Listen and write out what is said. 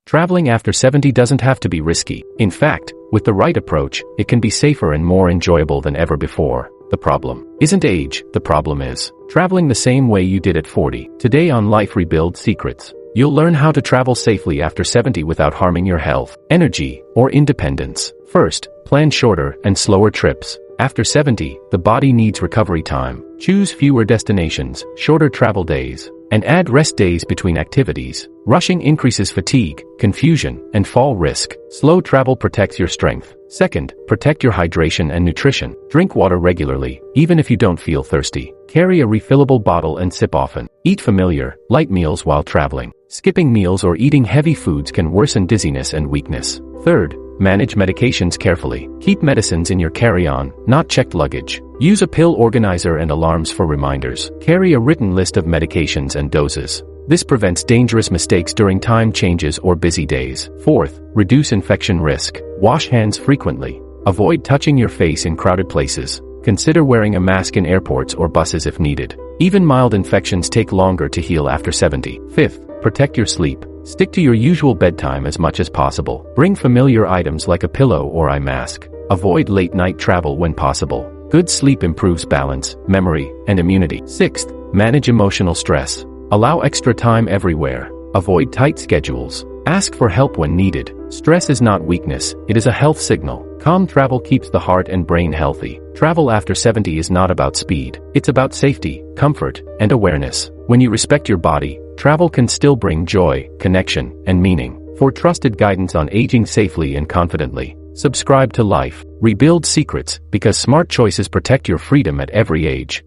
Traveling after 70 doesn't have to be risky. In fact, with the right approach, it can be safer and more enjoyable than ever before. The problem isn't age, the problem is traveling the same way you did at 40. Today on Life Rebuild Secrets, you'll learn how to travel safely after 70 without harming your health, energy, or independence. First, plan shorter and slower trips. After 70, the body needs recovery time. Choose fewer destinations, shorter travel days, and add rest days between activities. Rushing increases fatigue, confusion, and fall risk. Slow travel protects your strength. Second, protect your hydration and nutrition. Drink water regularly, even if you don't feel thirsty. Carry a refillable bottle and sip often. Eat familiar, light meals while traveling. Skipping meals or eating heavy foods can worsen dizziness and weakness. Third, manage medications carefully. Keep medicines in your carry-on, not checked luggage. Use a pill organizer and alarms for reminders. Carry a written list of medications and doses. This prevents dangerous mistakes during time changes or busy days. Fourth, reduce infection risk. Wash hands frequently. Avoid touching your face in crowded places. Consider wearing a mask in airports or buses if needed. Even mild infections take longer to heal after 70. Fifth, protect your sleep. Stick to your usual bedtime as much as possible. Bring familiar items like a pillow or eye mask. Avoid late-night travel when possible. Good sleep improves balance, memory, and immunity. Sixth, manage emotional stress. Allow extra time everywhere. Avoid tight schedules. Ask for help when needed. Stress is not weakness, it is a health signal. Calm travel keeps the heart and brain healthy. Travel after 70 is not about speed. It's about safety, comfort, and awareness. When you respect your body, travel can still bring joy, connection, and meaning. For trusted guidance on aging safely and confidently, subscribe to Life Rebuild Secrets, because smart choices protect your freedom at every age.